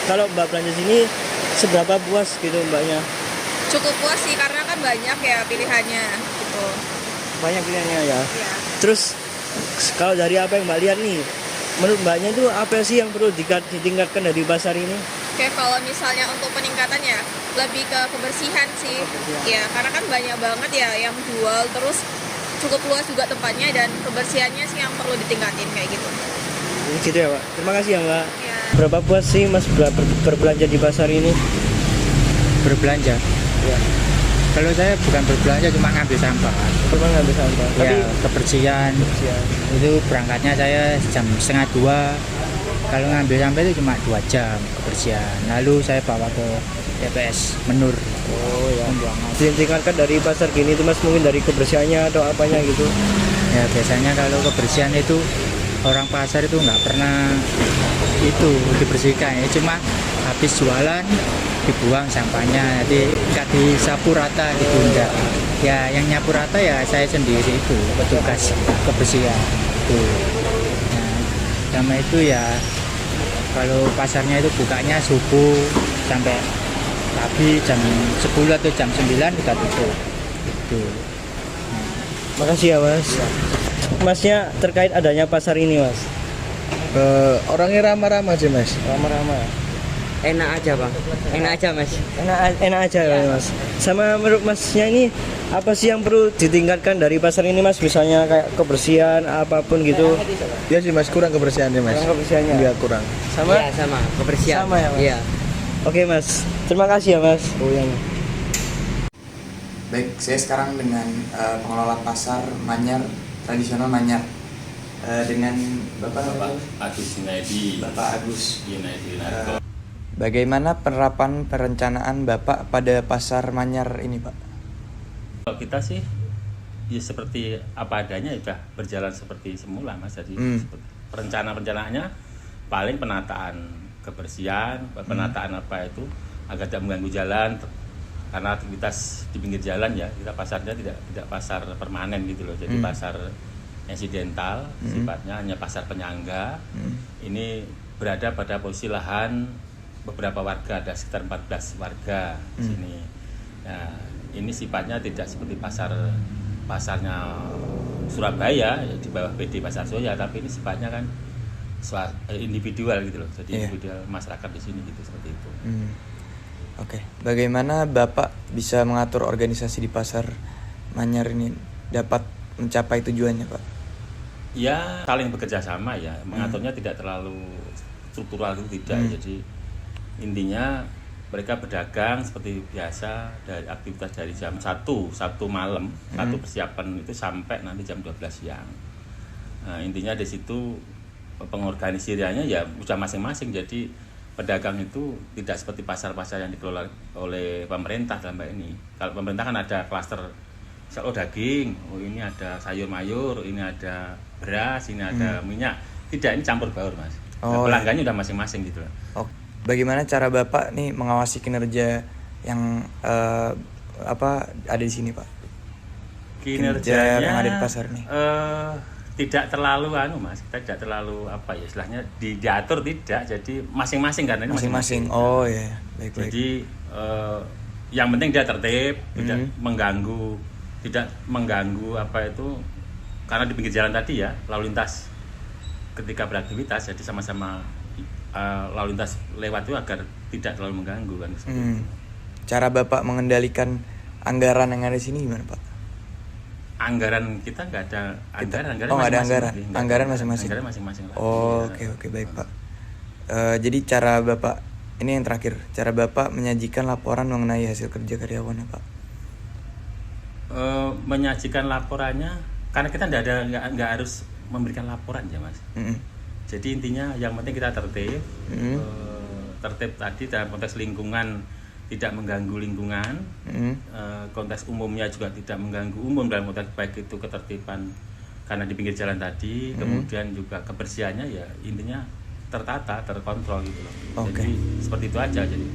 Kalau Mbak belanja sini seberapa puas gitu Mbaknya? Cukup puas sih karena kan banyak ya pilihannya gitu. Banyak pilihannya ya. Iya. Terus kalau dari apa yang Mbak lihat nih, menurut Mbaknya itu apa sih yang perlu ditingkatkan dari pasar ini? Kayak kalau misalnya untuk peningkatan ya lebih ke kebersihan sih. Ya, karena kan banyak banget ya yang jual, terus cukup luas juga tempatnya dan kebersihannya sih yang perlu ditingkatin kayak gitu. Gitu ya Pak. Terima kasih ya Mbak. Ya. Berapa puas sih Mas berbelanja di pasar ini? Berbelanja. Ya. Kalau saya bukan berbelanja, cuma ngambil sampah. Cuma ngambil sampah. Ya, kebersihan. Ya. Itu berangkatnya saya jam 1:30. Kalau ngambil sampah itu cuma 2 jam kebersihan. Lalu saya bawa ke TPS Menur. Oh ya. Pembuangan. Ditingkatkan dari pasar gini itu Mas, mungkin dari kebersihannya atau apanya gitu. Ya biasanya kalau kebersihan itu orang pasar itu nggak pernah itu dibersihkan ya, cuma habis jualan dibuang sampahnya, jadi nggak disapu rata gitu enggak. Ya yang nyapu rata ya saya sendiri itu petugas kebersihan itu. Nah, sama itu ya kalau pasarnya itu bukanya subuh sampai pagi jam 10 atau jam 9 udah tutup itu. Makasih ya Mas. Masnya terkait adanya pasar ini Mas. Orangnya ramah-ramah sih mas. Ramah-ramah. Enak aja bang, enak aja mas. Enak aja ya Mas. Sama menurut Masnya ini apa sih yang perlu ditingkatkan dari pasar ini Mas? Misalnya kayak kebersihan apapun gitu. Ya sih mas, kurang kebersihannya mas. Kurang kebersihannya. Iya kurang. Sama? Iya sama, kebersihan. Sama ya, Mas? Iya. Oke Mas. Terima kasih ya Mas. Oh yang Baik, saya sekarang dengan pengelola pasar Manyar, tradisional Manyar, dengan Bapak Agus Junaidi. Bapak Agus. Junaidi. Bagaimana penerapan perencanaan Bapak pada pasar Manyar ini, Pak? Kalau kita sih ya seperti apa adanya, sudah berjalan seperti semula Mas. Jadi perencanaannya paling penataan kebersihan, penataan apa itu agar tidak mengganggu jalan, karena aktivitas di pinggir jalan ya, kita pasarnya tidak pasar permanen gitu loh. Jadi pasar insidental sifatnya, hanya pasar penyangga. Ini berada pada posisi lahan beberapa warga, ada sekitar 14 warga di sini. Nah, ini sifatnya tidak seperti pasarnya Surabaya ya, di bawah PD Pasar Soya, tapi ini sifatnya kan individual gitu loh. Jadi individual masyarakat di sini gitu, seperti itu. Oke. Bagaimana Bapak bisa mengatur organisasi di pasar Manyar ini dapat mencapai tujuannya, Pak? Ya, saling bekerja sama ya, mengaturnya tidak terlalu struktural itu tidak. Jadi intinya mereka berdagang seperti biasa, dari aktivitas dari jam 1 Sabtu malam, satu persiapan itu sampai nanti jam 12 siang. Nah, intinya di situ pengorganisasiannya ya udah masing-masing. Jadi pedagang itu tidak seperti pasar-pasar yang dikelola oleh pemerintah dalam hal ini. Kalau pemerintah kan ada klaster daging, oh ini ada sayur mayur, ini ada beras, ini ada minyak. Tidak, ini campur baur Mas. Nah, pelanggannya udah masing-masing gitu loh. Bagaimana cara Bapak nih mengawasi kinerja yang ada di sini, Pak? Kinerjanya yang ada di pasar nih. Tidak terlalu Mas, kita tidak terlalu istilahnya diatur, tidak. Jadi masing-masing karena ini masing-masing. Oh ya, baik. Jadi yang penting dia tertib, tidak mengganggu apa itu, karena di pinggir jalan tadi ya, lalu lintas ketika beraktivitas, jadi sama-sama lalu lintas lewat itu agar tidak terlalu mengganggu kan. Cara Bapak mengendalikan anggaran yang ada di sini gimana, Pak? Anggaran kita nggak ada anggaran. Nggak ada anggaran. Anggaran masing-masing. Anggaran masing-masing. Oke, baik Pak. Jadi cara Bapak ini yang terakhir, cara Bapak menyajikan laporan mengenai hasil kerja karyawannya, Pak? Menyajikan laporannya, karena kita nggak harus memberikan laporan ya Mas. Jadi intinya yang penting kita tertib, tertib tadi dalam konteks lingkungan, tidak mengganggu lingkungan, konteks umumnya juga tidak mengganggu umum dalam konteks baik itu ketertiban karena di pinggir jalan tadi, kemudian juga kebersihannya ya intinya tertata, terkontrol gitu loh. Jadi seperti itu aja jadi.